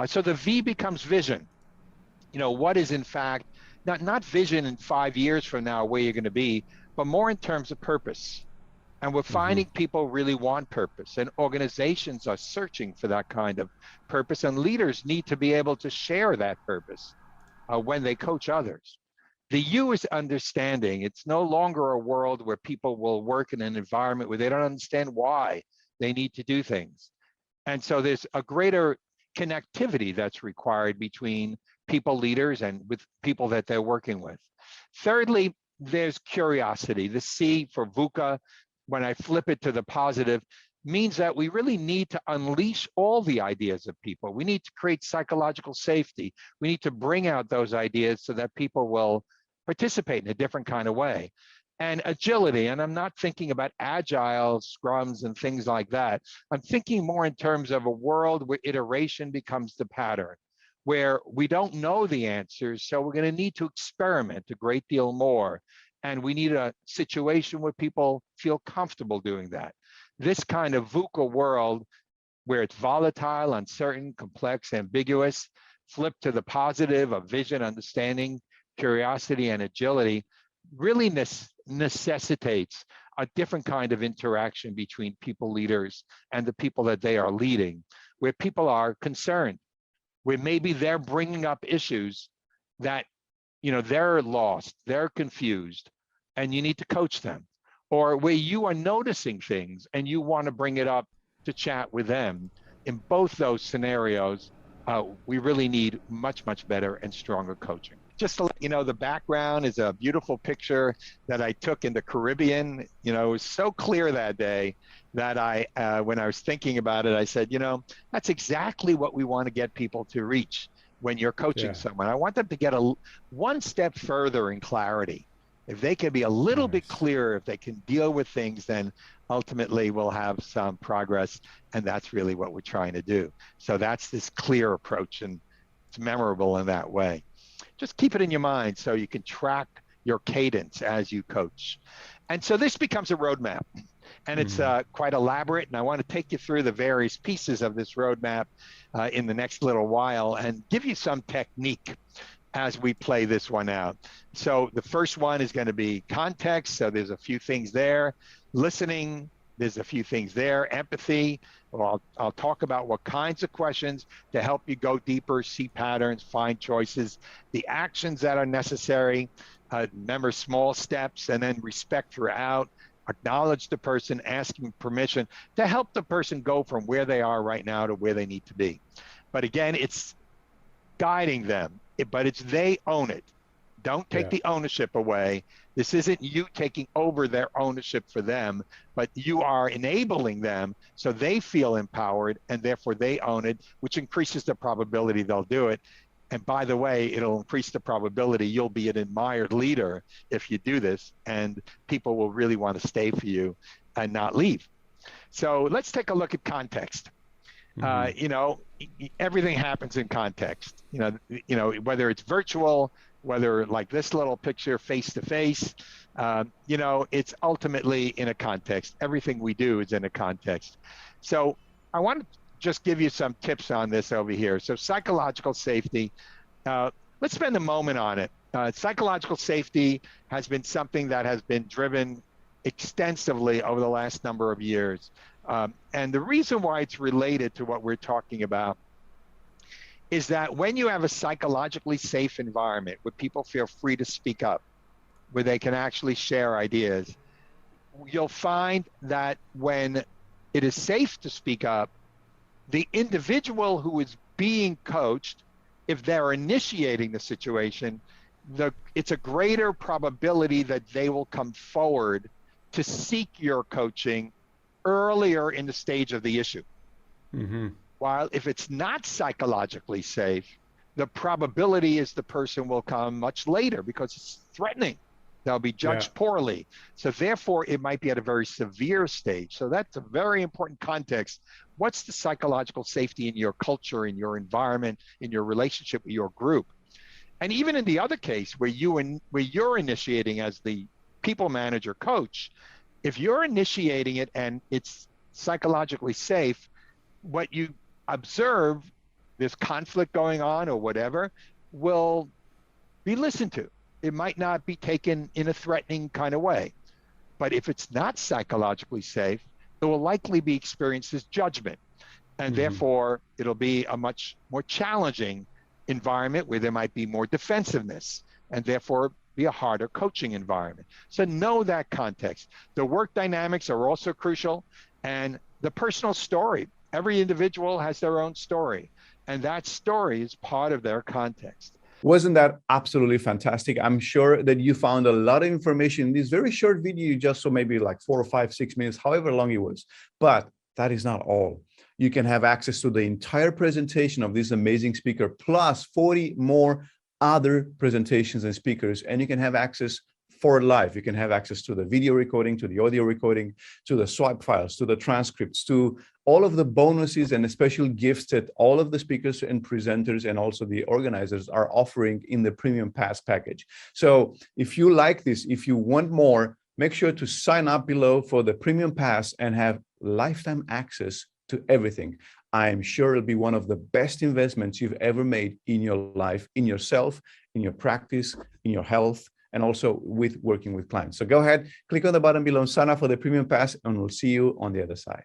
So the V becomes vision. What is in fact, not vision in 5 years from now where you're going to be, but more in terms of purpose. And we're finding people really want purpose, and organizations are searching for that kind of purpose, and leaders need to be able to share that purpose when they coach others. The U is understanding. It's no longer a world where people will work in an environment where they don't understand why they need to do things. And so there's a greater connectivity that's required between people leaders and with people that they're working with. Thirdly, there's curiosity. The C for VUCA, when I flip it to the positive, means that we really need to unleash all the ideas of people. We need to create psychological safety. We need to bring out those ideas so that people will participate in a different kind of way. And agility, and I'm not thinking about agile scrums and things like that. I'm thinking more in terms of a world where iteration becomes the pattern, where we don't know the answers, so we're going to need to experiment a great deal more. And we need a situation where people feel comfortable doing that. This kind of VUCA world, where it's volatile, uncertain, complex, ambiguous, flip to the positive of vision, understanding, curiosity, and agility, really necessitates a different kind of interaction between people leaders and the people that they are leading, where people are concerned, where maybe they're bringing up issues that they're lost, they're confused, and you need to coach them. Or where you are noticing things and you want to bring it up to chat with them. In both those scenarios, we really need much, much better and stronger coaching. Just to let you know, the background is a beautiful picture that I took in the Caribbean. It was so clear that day that when I was thinking about it, I said, that's exactly what we want to get people to reach when you're coaching someone. I want them to get one step further in clarity. If they can be a little bit clearer, if they can deal with things, then ultimately we'll have some progress, and that's really what we're trying to do. So that's this clear approach, and it's memorable in that way. Just keep it in your mind so you can track your cadence as you coach. And so this becomes a roadmap, and it's quite elaborate, and I want to take you through the various pieces of this roadmap in the next little while and give you some technique as we play this one out. So the first one is going to be context. So there's a few things there. Listening, there's a few things there. Empathy, well, I'll talk about what kinds of questions to help you go deeper, see patterns, find choices, the actions that are necessary. Remember, small steps, and then respect throughout. Acknowledge the person, asking permission to help the person go from where they are right now to where they need to be. But again, it's guiding them, but it's they own it. Don't take the ownership away. This isn't you taking over their ownership for them, but you are enabling them so they feel empowered, and therefore they own it, which increases the probability they'll do it. And by the way, it'll increase the probability you'll be an admired leader if you do this, and people will really want to stay for you and not leave. So let's take a look at context. Everything happens in context. Whether it's virtual, whether like this little picture face to face, it's ultimately in a context. Everything we do is in a context. So I want to just give you some tips on this over here. So psychological safety, let's spend a moment on it. Psychological safety has been something that has been driven extensively over the last number of years. And the reason why it's related to what we're talking about is that when you have a psychologically safe environment where people feel free to speak up, where they can actually share ideas, you'll find that when it is safe to speak up, the individual who is being coached, if they're initiating the situation, it's a greater probability that they will come forward to seek your coaching earlier in the stage of the issue. While if it's not psychologically safe, the probability is the person will come much later because it's threatening. They'll be judged poorly. So therefore, it might be at a very severe stage. So that's a very important context. What's the psychological safety in your culture, in your environment, in your relationship with your group? And even in the other case where you're initiating as the people manager coach, if you're initiating it and it's psychologically safe, what you observe there's conflict going on or whatever, will be listened to. It might not be taken in a threatening kind of way. But if it's not psychologically safe, it will likely be experienced as judgment. And therefore, it'll be a much more challenging environment where there might be more defensiveness, and therefore be a harder coaching environment. So know that context. The work dynamics are also crucial, and the personal story. Every individual has their own story, and that story is part of their context. Wasn't that absolutely fantastic? I'm sure that you found a lot of information in this very short video you just saw, maybe like 4 or 5, 6 minutes, however long it was. But that is not all. You can have access to the entire presentation of this amazing speaker, plus 40 more other presentations and speakers, and you can have access for life. You can have access to the video recording, to the audio recording, to the swipe files, to the transcripts, to all of the bonuses and the special gifts that all of the speakers and presenters and also the organizers are offering in the Premium Pass package. So if you like this, if you want more, make sure to sign up below for the Premium Pass and have lifetime access to everything. I'm sure it'll be one of the best investments you've ever made in your life, in yourself, in your practice, in your health, and also with working with clients. So go ahead, click on the button below, sign up for the Premium Pass, and we'll see you on the other side.